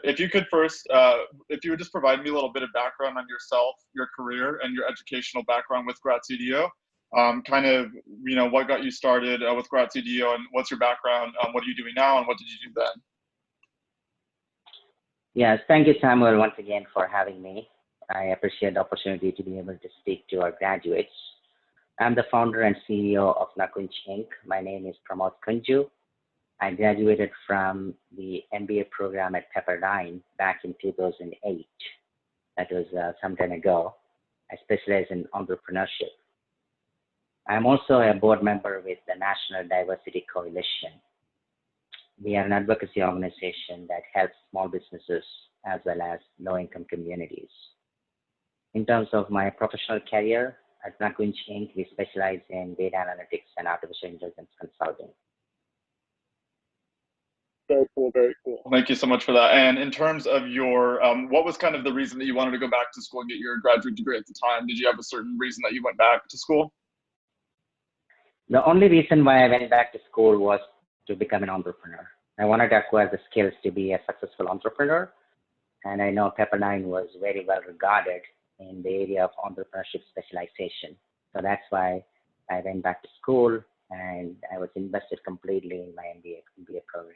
if you could first, if you would just provide me a little bit of background on yourself, your career, and your educational background with Graziadio, kind of, what got you started with Graziadio, and what's your background, what are you doing now, and what did you do then? Yes, thank you, Samuel, once again for having me. I appreciate the opportunity to be able to speak to our graduates. I'm the founder and CEO of NAKUNJ Inc. My name is Pramod Kunju. I graduated from the MBA program at Pepperdine back in 2008. That was some time ago. I specialize in entrepreneurship. I'm also a board member with the National Diversity Coalition. We are an advocacy organization that helps small businesses as well as low-income communities. In terms of my professional career, at NAKUNJ Inc., we specialize in data analytics and artificial intelligence consulting. Very cool, very cool. Thank you so much for that. And in terms of your, what was kind of the reason that you wanted to go back to school and get your graduate degree at the time? Did you have a certain reason that you went back to school? The only reason why I went back to school was to become an entrepreneur. I wanted to acquire the skills to be a successful entrepreneur. And I know Pepperdine was very well regarded in the area of entrepreneurship specialization. So that's why I went back to school and I was invested completely in my MBA program.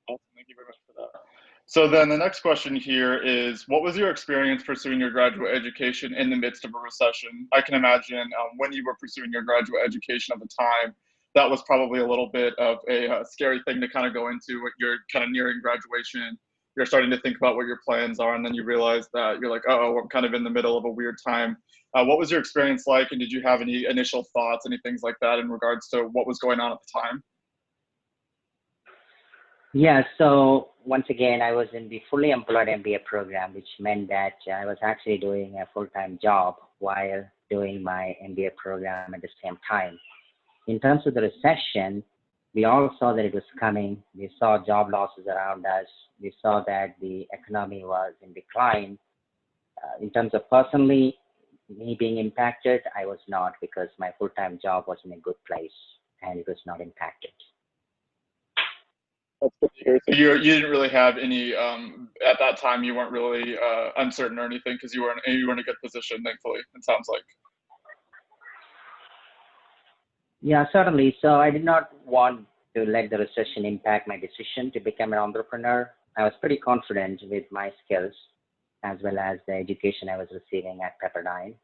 Awesome. Thank you very much for that. So then the next question here is, what was your experience pursuing your graduate education in the midst of a recession? I can imagine when you were pursuing your graduate education at the time, that was probably a little bit of a scary thing to kind of go into when you're kind of nearing graduation. You're starting to think about what your plans are, and then you realize that you're like, oh, I'm kind of in the middle of a weird time. What was your experience like, and did you have any initial thoughts, any things like that in regards to what was going on at the time? Yeah, so once again, I was in the fully employed MBA program, which meant that I was actually doing a full-time job while doing my MBA program at the same time. In terms of the recession, we all saw that it was coming. We saw job losses around us. We saw that the economy was in decline. In terms of personally, me being impacted, I was not, because my full-time job was in a good place and it was not impacted. That's good to hear. So you didn't really have any, at that time, you weren't really uncertain or anything, because you were in a good position, thankfully, it sounds like. Yeah, certainly. So I did not want to let the recession impact my decision to become an entrepreneur. I was pretty confident with my skills as well as the education I was receiving at Pepperdine.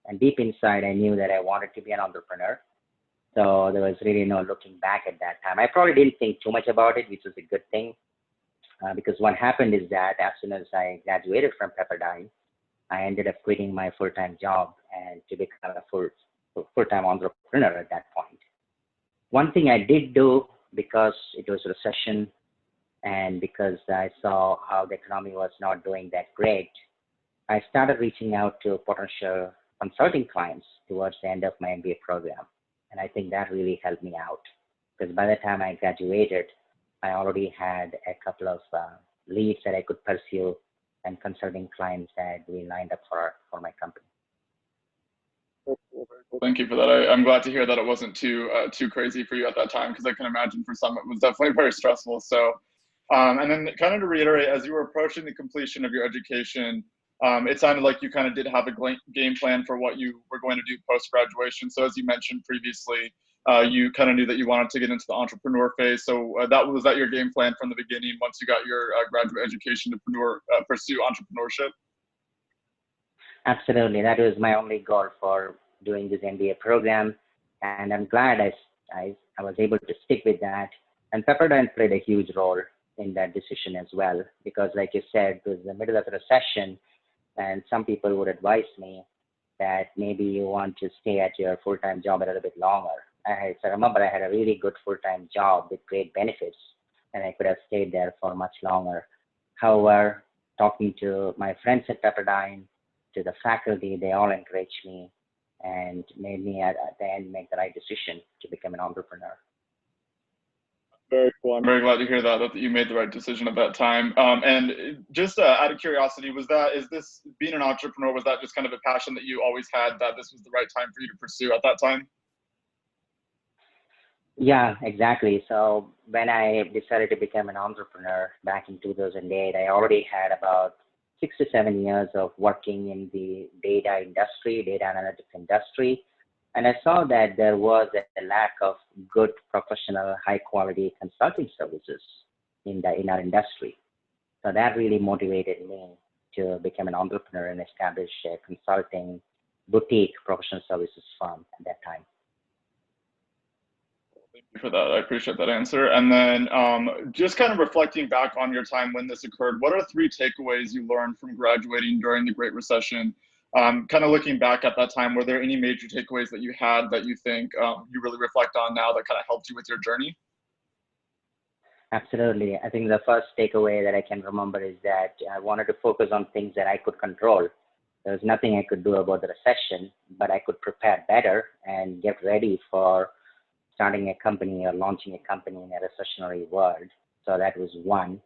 And deep inside, I knew that I wanted to be an entrepreneur. So there was really no looking back at that time. I probably didn't think too much about it, which was a good thing. Because what happened is that as soon as I graduated from Pepperdine, I ended up quitting my full-time job and to become a full-time entrepreneur at that point. One thing I did do, because it was a recession and because I saw how the economy was not doing that great, I started reaching out to potential consulting clients towards the end of my MBA program. And I think that really helped me out, because by the time I graduated, I already had a couple of leads that I could pursue and consulting clients that we lined up for my company. Thank you for that. I'm glad to hear that it wasn't too crazy for you at that time, because I can imagine for some it was definitely very stressful. So, and then kind of to reiterate, as you were approaching the completion of your education, it sounded like you kind of did have a game plan for what you were going to do post-graduation. So as you mentioned previously, you kind of knew that you wanted to get into the entrepreneur phase. So was that your game plan from the beginning once you got your graduate education to pursue entrepreneurship? Absolutely. That was my only goal for doing this MBA program. And I'm glad I was able to stick with that. And Pepperdine played a huge role in that decision as well, because like you said, it was the middle of a recession, and some people would advise me that maybe you want to stay at your full-time job a little bit longer. I remember I had a really good full-time job with great benefits, and I could have stayed there for much longer. However, talking to my friends at Pepperdine, to the faculty, they all encouraged me and made me at the end make the right decision to become an entrepreneur. Very cool. I'm very glad to hear that you made the right decision at that time. And just out of curiosity, is this being an entrepreneur, was that just kind of a passion that you always had, that this was the right time for you to pursue at that time? Yeah, exactly. So when I decided to become an entrepreneur back in 2008, I already had about 6 to 7 years of working in the data industry, data analytics industry. And I saw that there was a lack of good professional, high quality consulting services in our industry. So that really motivated me to become an entrepreneur and establish a consulting boutique professional services firm at that time. Thank you for that. I appreciate that answer. And then just kind of reflecting back on your time when this occurred, what are three takeaways you learned from graduating during the Great Recession? Kind of looking back at that time, were there any major takeaways that you had that you think you really reflect on now that kind of helped you with your journey? Absolutely. I think the first takeaway that I can remember is that I wanted to focus on things that I could control. There was nothing I could do about the recession, but I could prepare better and get ready for starting a company or launching a company in a recessionary world. So that was one.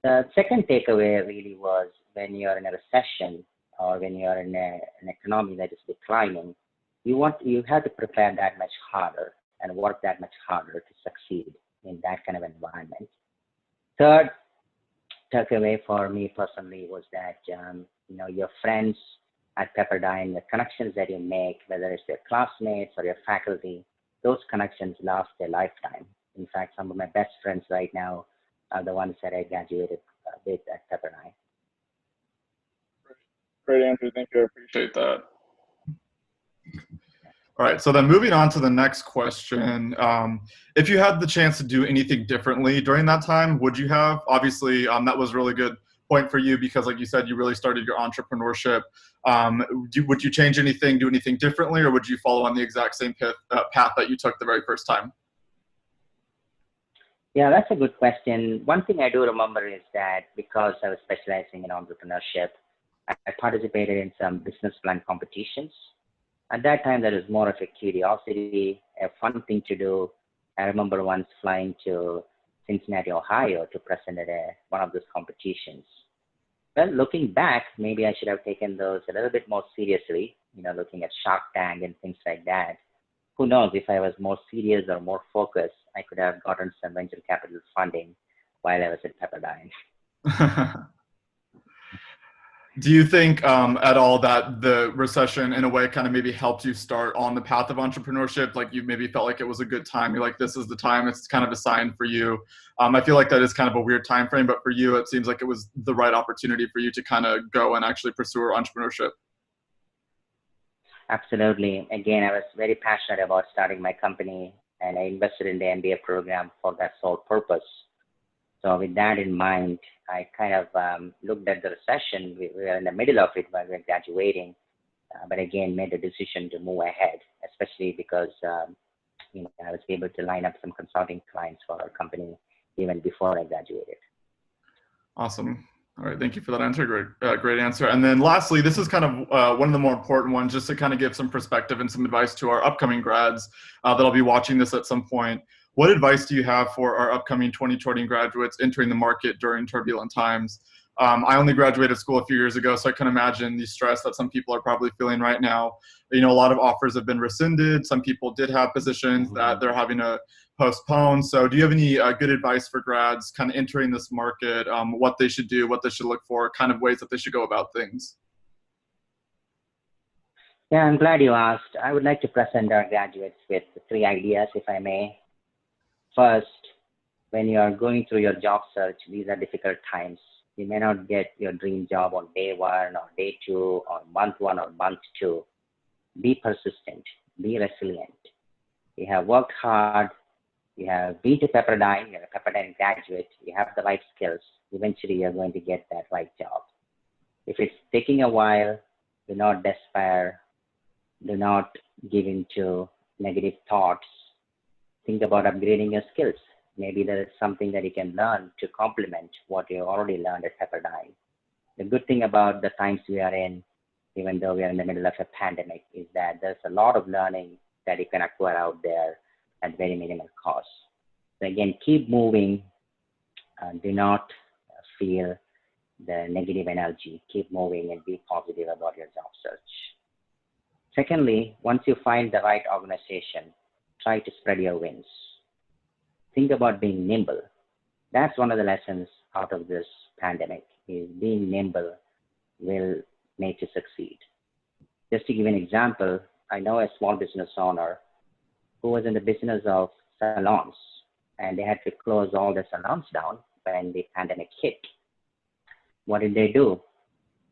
The second takeaway really was when you're in a recession or when you're in an economy that is declining, you have to prepare that much harder and work that much harder to succeed in that kind of environment. Third takeaway for me personally was that your friends at Pepperdine, the connections that you make, whether it's your classmates or your faculty, those connections last a lifetime. In fact, some of my best friends right now are the ones that I graduated with at Pepperdine. Great answer. Thank you. I appreciate that. All right, so then moving on to the next question. If you had the chance to do anything differently during that time, would you have? Obviously, that was a really good point for you because, like you said, you really started your entrepreneurship. Would you change anything, do anything differently, or would you follow on the exact same path that you took the very first time? Yeah, that's a good question. One thing I do remember is that because I was specializing in entrepreneurship, I participated in some business plan competitions. At that time, there was more of a curiosity, a fun thing to do. I remember once flying to Cincinnati, Ohio to present at one of those competitions. Well, looking back, maybe I should have taken those a little bit more seriously, looking at Shark Tank and things like that. Who knows, if I was more serious or more focused, I could have gotten some venture capital funding while I was at Pepperdine. Do you think at all that the recession in a way kind of maybe helped you start on the path of entrepreneurship? Like you maybe felt like it was a good time. You're like, this is the time. It's kind of a sign for you. I feel like that is kind of a weird time frame, but for you, it seems like it was the right opportunity for you to kind of go and actually pursue entrepreneurship. Absolutely. Again, I was very passionate about starting my company and I invested in the MBA program for that sole purpose. So with that in mind, I kind of looked at the recession. We were in the middle of it while we were graduating, but again, made the decision to move ahead, especially because I was able to line up some consulting clients for our company even before I graduated. Awesome. All right, thank you for that answer. Great answer. And then lastly, this is kind of one of the more important ones, just to kind of give some perspective and some advice to our upcoming grads that'll be watching this at some point. What advice do you have for our upcoming 2020 graduates entering the market during turbulent times? I only graduated school a few years ago, so I can imagine the stress that some people are probably feeling right now. A lot of offers have been rescinded. Some people did have positions that they're having to postpone. So do you have any good advice for grads kind of entering this market, what they should do, what they should look for, kind of ways that they should go about things? Yeah, I'm glad you asked. I would like to present our graduates with 3 ideas, if I may. First, when you are going through your job search, these are difficult times. You may not get your dream job on day 1 or day 2 or month 1 or month 2. Be persistent, be resilient. You have worked hard, you have been to Pepperdine, you're a Pepperdine graduate, you have the right skills. Eventually, you're going to get that right job. If it's taking a while, do not despair, do not give in to negative thoughts. Think about upgrading your skills. Maybe there is something that you can learn to complement what you already learned at Pepperdine. The good thing about the times we are in, even though we are in the middle of a pandemic, is that there's a lot of learning that you can acquire out there at very minimal cost. So again, keep moving. Do not feel the negative energy. Keep moving and be positive about your job search. Secondly, once you find the right organization, try to spread your wings. Think about being nimble. That's one of the lessons out of this pandemic is being nimble will make you succeed. Just to give an example, I know a small business owner who was in the business of salons, and they had to close all the salons down when the pandemic hit. What did they do?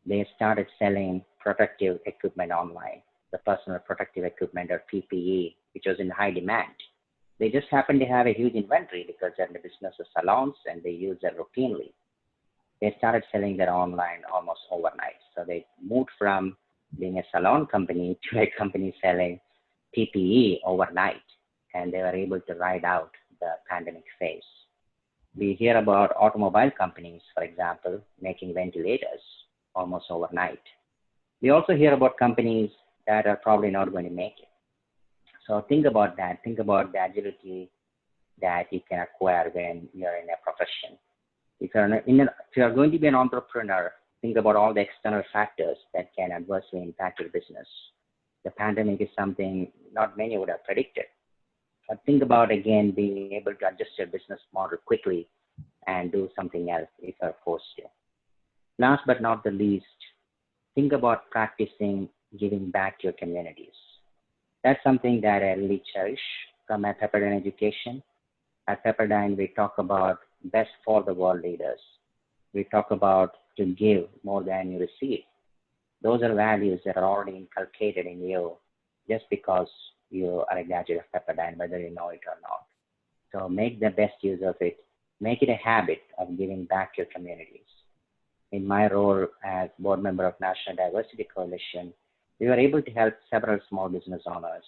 They started selling protective equipment online, the personal protective equipment or PPE, which was in high demand. They just happened to have a huge inventory because they're in the business of salons and they use it routinely. They started selling that online almost overnight. So they moved from being a salon company to a company selling PPE overnight, and they were able to ride out the pandemic phase. We hear about automobile companies, for example, making ventilators almost overnight. We also hear about companies that are probably not going to make it. So think about that. Think about the agility that you can acquire when you're in a profession. If you're going to be an entrepreneur, think about all the external factors that can adversely impact your business. The pandemic is something not many would have predicted. But think about, again, being able to adjust your business model quickly and do something else if you're forced to. Last but not the least, think about practicing giving back to your communities. That's something that I really cherish from my Pepperdine education. At Pepperdine, we talk about best for the world leaders. We talk about to give more than you receive. Those are values that are already inculcated in you just because you are a graduate of Pepperdine, whether you know it or not. So make the best use of it. Make it a habit of giving back to your communities. In my role as board member of National Diversity Coalition, we were able to help several small business owners.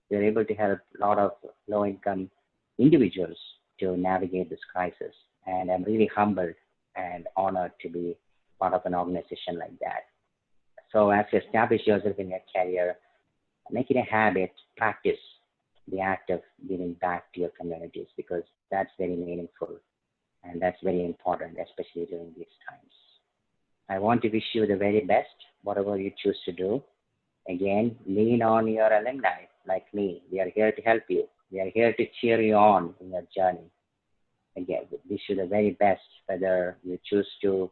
We were able to help a lot of low-income individuals to navigate this crisis. And I'm really humbled and honored to be part of an organization like that. So as you establish yourself in your career, make it a habit, practice the act of giving back to your communities because that's very meaningful and that's very important, especially during these times. I want to wish you the very best, whatever you choose to do. Again, lean on your alumni like me. We are here to help you. We are here to cheer you on in your journey. Again, wish you the very best, whether you choose to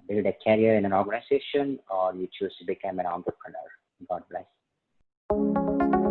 build a career in an organization or you choose to become an entrepreneur. God bless.